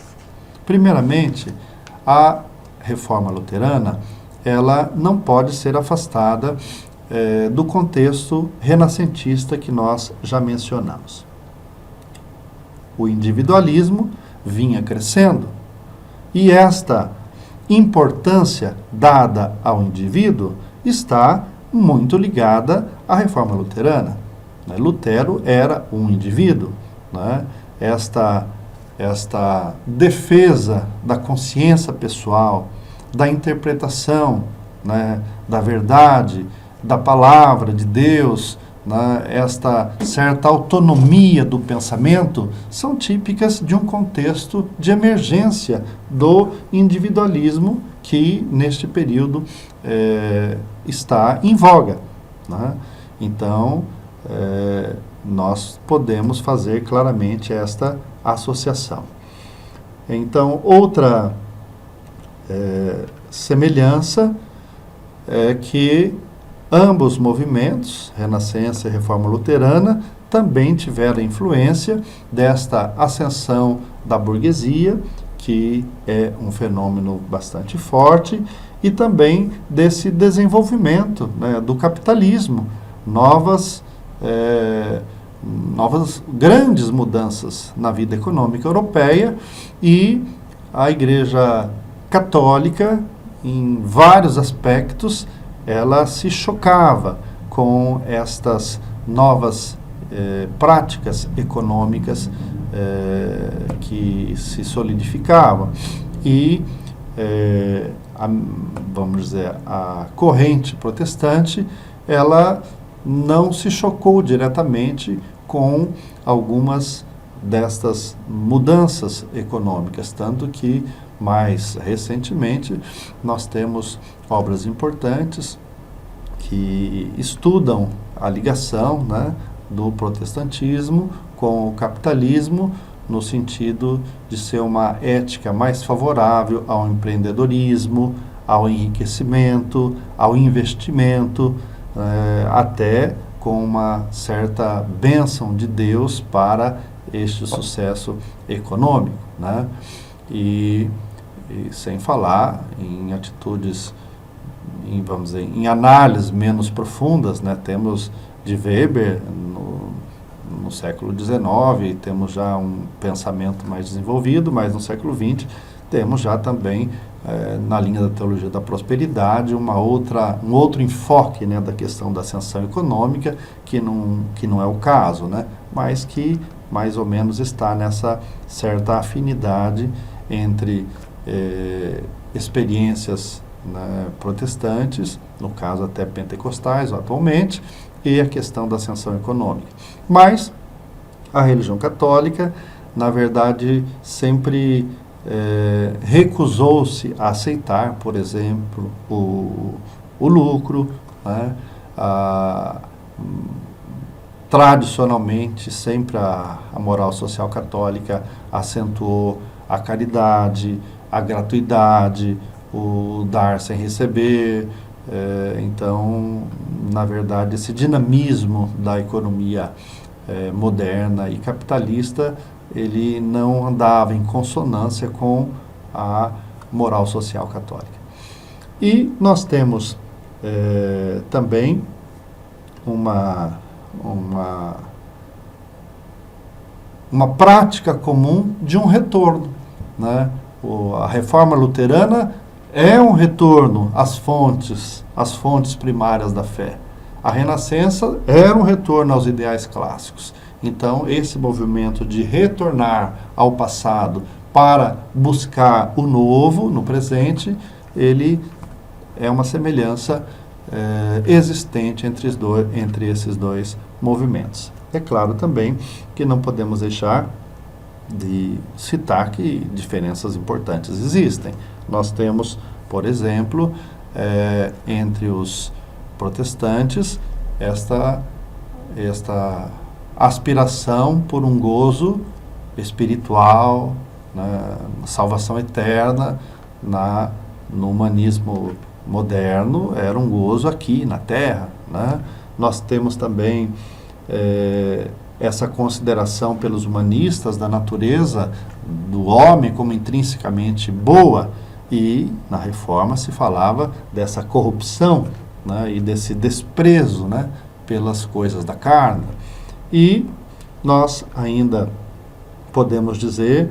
Primeiramente, a Reforma Luterana, ela não pode ser afastada do contexto renascentista que nós já mencionamos. O individualismo vinha crescendo e esta importância dada ao indivíduo está muito ligada à Reforma Luterana. Lutero era um indivíduo, né? Esta defesa da consciência pessoal, da interpretação, né, da verdade, da palavra de Deus, né, esta certa autonomia do pensamento, são típicas de um contexto de emergência do individualismo que, neste período, está em voga, né? Então, nós podemos fazer claramente esta associação. Então, outra semelhança é que ambos movimentos, Renascença e Reforma Luterana, também tiveram influência desta ascensão da burguesia, que é um fenômeno bastante forte, e também desse desenvolvimento, né, do capitalismo, novas grandes mudanças na vida econômica europeia, e a Igreja Católica, em vários aspectos, ela se chocava com estas novas práticas econômicas que se solidificavam. E, vamos dizer, a corrente protestante, ela não se chocou diretamente com algumas destas mudanças econômicas, tanto que, mais recentemente, nós temos obras importantes que estudam a ligação, né, do protestantismo com o capitalismo, no sentido de ser uma ética mais favorável ao empreendedorismo, ao enriquecimento, ao investimento, até com uma certa bênção de Deus para este sucesso econômico, né? E sem falar em atitudes, vamos dizer, em análises menos profundas, né? Temos de Weber no século XIX, temos já um pensamento mais desenvolvido, mas no século XX temos já também, na linha da teologia da prosperidade, um outro enfoque, né, da questão da ascensão econômica, que não é o caso, né, mas que mais ou menos está nessa certa afinidade entre experiências, né, protestantes, no caso até pentecostais atualmente, e a questão da ascensão econômica. Mas a religião católica, na verdade, sempre recusou-se a aceitar, por exemplo, o lucro, né? Tradicionalmente, sempre a moral social católica acentuou a caridade, a gratuidade, o dar sem receber. Então, na verdade, esse dinamismo da economia moderna e capitalista, ele não andava em consonância com a moral social católica. E nós temos também uma prática comum de um retorno, né? A reforma luterana é um retorno às fontes primárias da fé. A Renascença era um retorno aos ideais clássicos. Então, esse movimento de retornar ao passado para buscar o novo no presente, ele é uma semelhança existente entre esses dois movimentos. É claro também que não podemos deixar de citar que diferenças importantes existem. Nós temos, por exemplo, entre os protestantes, esta aspiração por um gozo espiritual, né, salvação eterna, no humanismo moderno, era um gozo aqui na Terra, né? Nós temos também essa consideração pelos humanistas da natureza do homem como intrinsecamente boa, e na Reforma se falava dessa corrupção, né, e desse desprezo, né, pelas coisas da carne. E nós ainda podemos dizer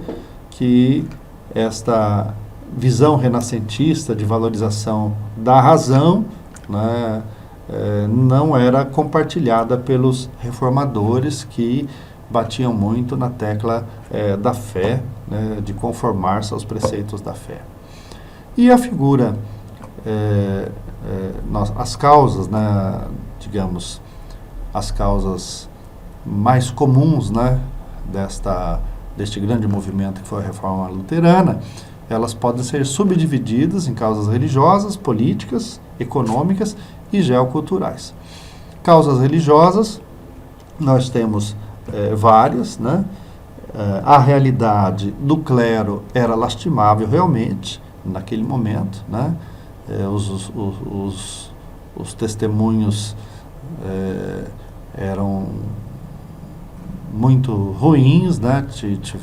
que esta visão renascentista de valorização da razão, né, não era compartilhada pelos reformadores, que batiam muito na tecla da fé, né, de conformar-se aos preceitos da fé. E a figura, as causas, né, digamos, as causas mais comuns, né, deste grande movimento que foi a Reforma Luterana, elas podem ser subdivididas em causas religiosas, políticas, econômicas e geoculturais. Causas religiosas, nós temos várias, né? A realidade do clero era lastimável realmente, naquele momento, né? Os testemunhos eram muito ruins, né?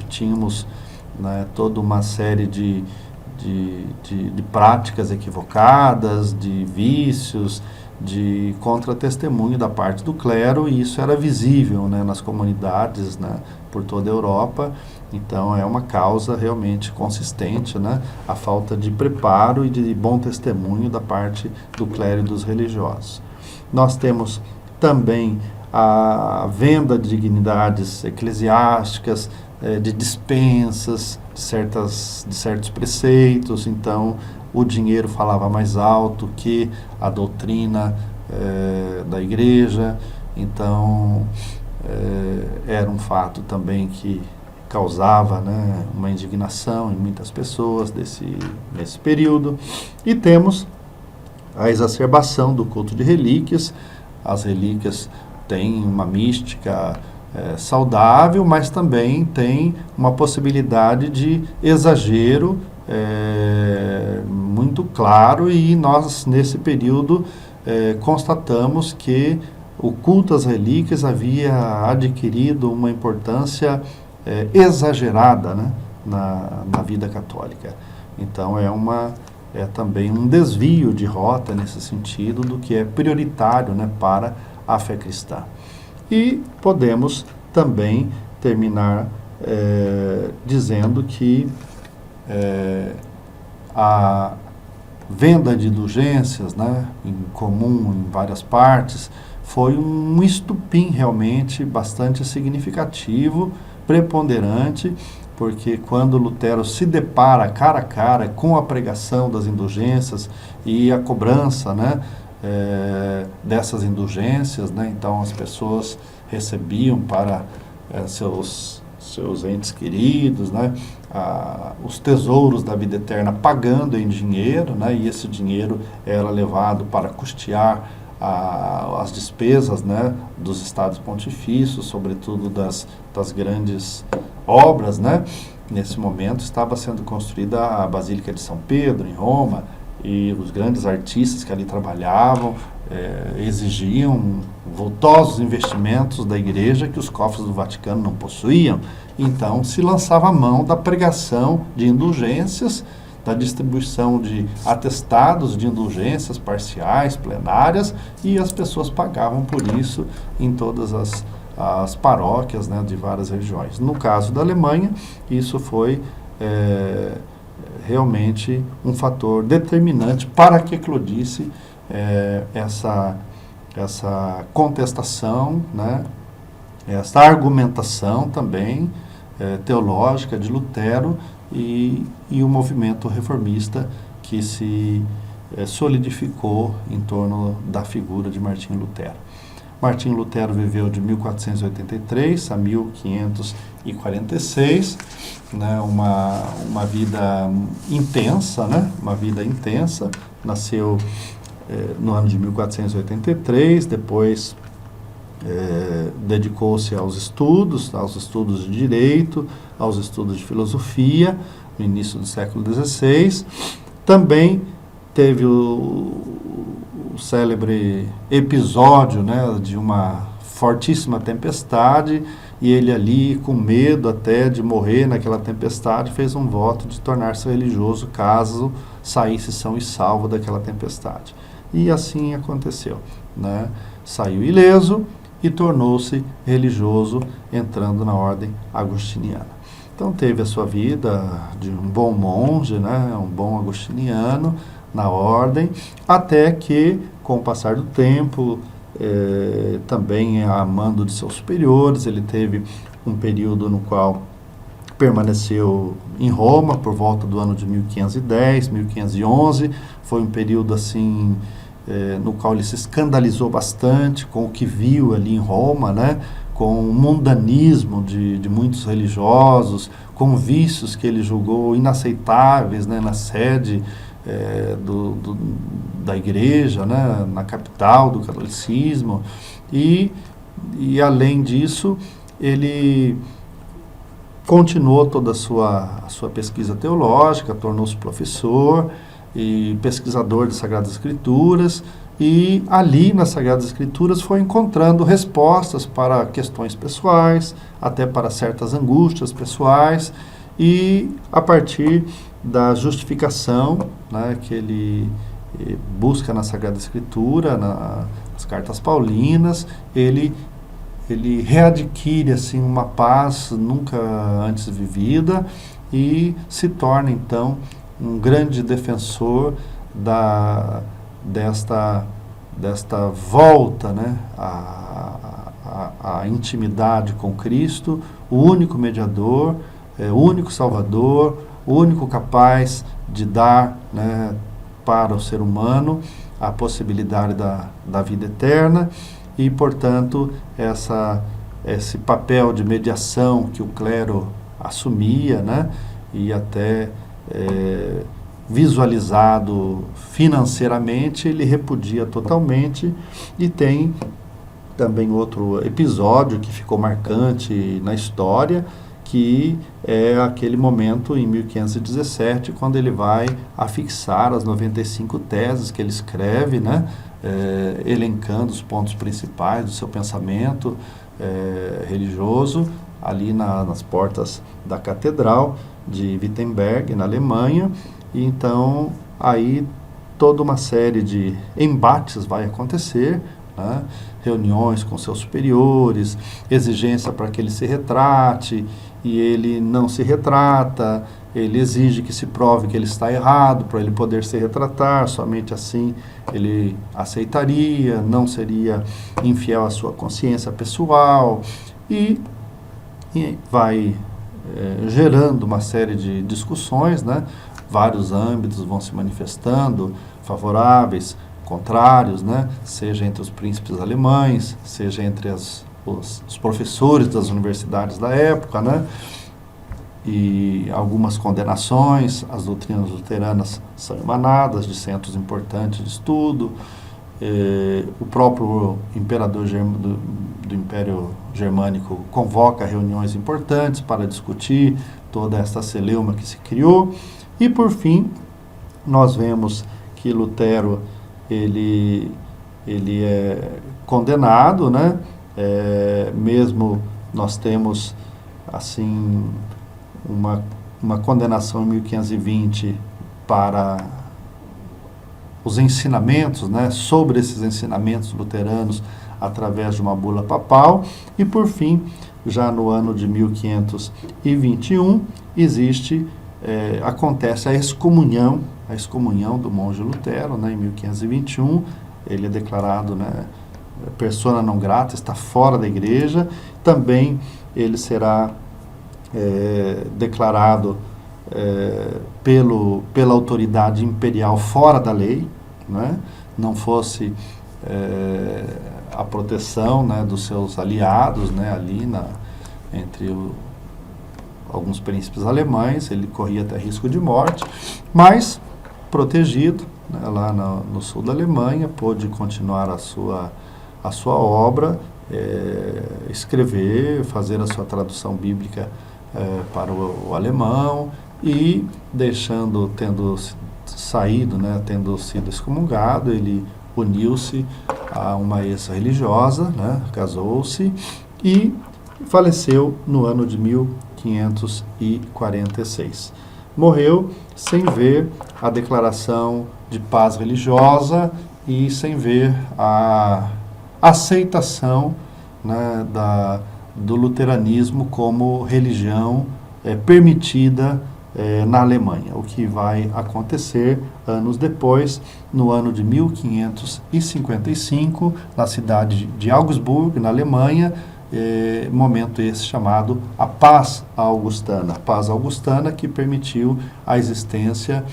Tínhamos, né, toda uma série de práticas equivocadas, de vícios, de contra-testemunho da parte do clero, e isso era visível, né, nas comunidades, né, por toda a Europa. Então é uma causa realmente consistente, né, a falta de preparo e de bom testemunho da parte do clero e dos religiosos. Nós temos também a venda de dignidades eclesiásticas, de dispensas, de certos preceitos. Então o dinheiro falava mais alto que a doutrina da igreja. Então era um fato também que causava, né, uma indignação em muitas pessoas nesse período. E temos a exacerbação do culto de relíquias. As relíquias têm uma mística saudável, mas também tem uma possibilidade de exagero muito claro, e nós, nesse período, constatamos que o culto às relíquias havia adquirido uma importância exagerada, né, na vida católica. Então é também um desvio de rota nesse sentido do que é prioritário, né, para a fé cristã. E podemos também terminar dizendo que a venda de indulgências, né, em comum em várias partes, foi um estupim realmente bastante significativo, preponderante, porque quando Lutero se depara cara a cara com a pregação das indulgências e a cobrança, né, dessas indulgências, né, então as pessoas recebiam para seus entes queridos, né, os tesouros da vida eterna pagando em dinheiro, né, e esse dinheiro era levado para custear as despesas, né, dos estados pontifícios, sobretudo das grandes obras, né. Nesse momento estava sendo construída a Basílica de São Pedro, em Roma, e os grandes artistas que ali trabalhavam exigiam vultosos investimentos da igreja que os cofres do Vaticano não possuíam. Então se lançava a mão da pregação de indulgências, da distribuição de atestados de indulgências parciais, plenárias, e as pessoas pagavam por isso em todas as paróquias, né, de várias regiões. No caso da Alemanha, isso foi realmente um fator determinante para que eclodisse essa contestação, né, essa argumentação também teológica de Lutero e o movimento reformista que se solidificou em torno da figura de Martinho Lutero. Martinho Lutero viveu de 1483 a 1546, né, uma vida intensa, né, uma vida intensa. Nasceu no ano de 1483, depois dedicou-se aos estudos de direito, aos estudos de filosofia, no início do século XVI. Também teve o célebre episódio, né, de uma fortíssima tempestade, e ele ali, com medo até de morrer naquela tempestade, fez um voto de tornar-se religioso caso saísse são e salvo daquela tempestade. E assim aconteceu, né? Saiu ileso e tornou-se religioso, entrando na ordem agostiniana. Então teve a sua vida de um bom monge, né, um bom agostiniano na ordem, até que, com o passar do tempo, também a mando de seus superiores, ele teve um período no qual permaneceu em Roma por volta do ano de 1510, 1511, foi um período assim no qual ele se escandalizou bastante com o que viu ali em Roma, né, com o mundanismo de muitos religiosos, com vícios que ele julgou inaceitáveis, né, na sede da igreja, né, na capital do catolicismo, e além disso, ele continuou toda a sua pesquisa teológica, tornou-se professor e pesquisador de Sagradas Escrituras, e ali nas Sagradas Escrituras foi encontrando respostas para questões pessoais, até para certas angústias pessoais, e a partir da justificação, né, que ele busca na Sagrada Escritura, nas cartas paulinas, ele readquire assim uma paz nunca antes vivida e se torna então um grande defensor desta volta, né, à intimidade com Cristo, o único mediador, o único Salvador, o único capaz de dar, né, para o ser humano a possibilidade da vida eterna, e, portanto, esse papel de mediação que o clero assumia, né, e até visualizado financeiramente, ele repudia totalmente. E tem também outro episódio que ficou marcante na história, que é aquele momento em 1517, quando ele vai afixar as 95 teses que ele escreve, né, elencando os pontos principais do seu pensamento religioso, ali nas portas da Catedral de Wittenberg, na Alemanha. E então, aí toda uma série de embates vai acontecer, né? Reuniões com seus superiores, exigência para que ele se retrate, e ele não se retrata, ele exige que se prove que ele está errado para ele poder se retratar, somente assim ele aceitaria, não seria infiel à sua consciência pessoal, e vai gerando uma série de discussões, né? Vários âmbitos vão se manifestando, favoráveis, contrários, né? Seja entre os príncipes alemães, seja entre os professores das universidades da época, né? E algumas condenações. As doutrinas luteranas são emanadas de centros importantes de estudo. O próprio imperador do Império Germânico convoca reuniões importantes para discutir toda esta celeuma que se criou. E, por fim, nós vemos que Lutero ele é condenado, né? Mesmo nós temos assim uma condenação em 1520 para os ensinamentos, né? Sobre esses ensinamentos luteranos através de uma bula papal. E, por fim, já no ano de 1521, acontece a excomunhão do monge Lutero, né, em 1521. Ele é declarado, né, persona non grata, está fora da igreja. Também ele será declarado pela autoridade imperial fora da lei, né, não fosse a proteção, né, dos seus aliados, né, ali entre alguns príncipes alemães, ele corria até risco de morte, mas protegido, né, lá no sul da Alemanha, pôde continuar a sua obra, escrever, fazer a sua tradução bíblica para o alemão, e tendo saído, né, tendo sido excomungado, ele uniu-se a uma ex-religiosa, né, casou-se e faleceu no ano de 1546. Morreu sem ver a declaração de paz religiosa e sem ver a aceitação, né, do luteranismo como religião permitida na Alemanha. O que vai acontecer anos depois, no ano de 1555, na cidade de Augsburg, na Alemanha, momento esse chamado a Paz Augustana. A Paz Augustana que permitiu a existência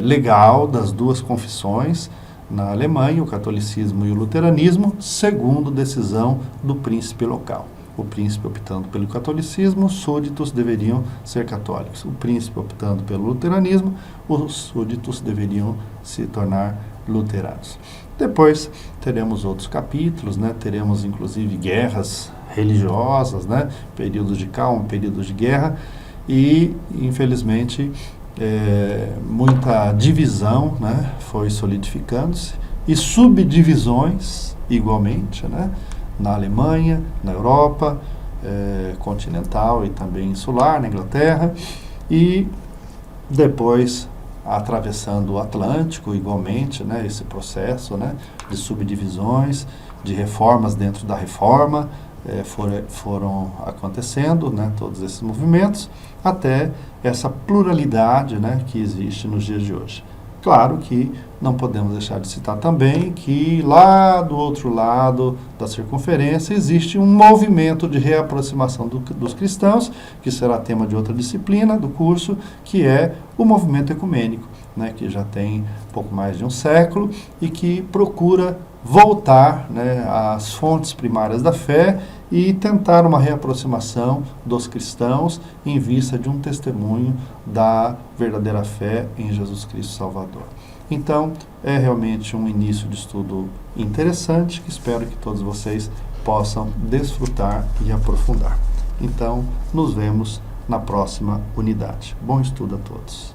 legal das duas confissões na Alemanha, o catolicismo e o luteranismo, segundo decisão do príncipe local. O príncipe optando pelo catolicismo, os súditos deveriam ser católicos. O príncipe optando pelo luteranismo, os súditos deveriam se tornar luteranos. Depois teremos outros capítulos, né? Teremos inclusive guerras religiosas, né? Períodos de calma, períodos de guerra, e infelizmente muita divisão, né? Foi solidificando-se, e subdivisões igualmente, né? Na Alemanha, na Europa continental e também insular, na Inglaterra, e depois atravessando o Atlântico igualmente, né, esse processo, né, de subdivisões, de reformas dentro da reforma, foram acontecendo, né, todos esses movimentos, até essa pluralidade, né, que existe nos dias de hoje. Claro que não podemos deixar de citar também que lá do outro lado da circunferência existe um movimento de reaproximação dos cristãos, que será tema de outra disciplina do curso, que é o movimento ecumênico, né, que já tem pouco mais de um século e que procura voltar, né, às fontes primárias da fé e tentar uma reaproximação dos cristãos em vista de um testemunho da verdadeira fé em Jesus Cristo Salvador. Então, é realmente um início de estudo interessante que espero que todos vocês possam desfrutar e aprofundar. Então, nos vemos na próxima unidade. Bom estudo a todos.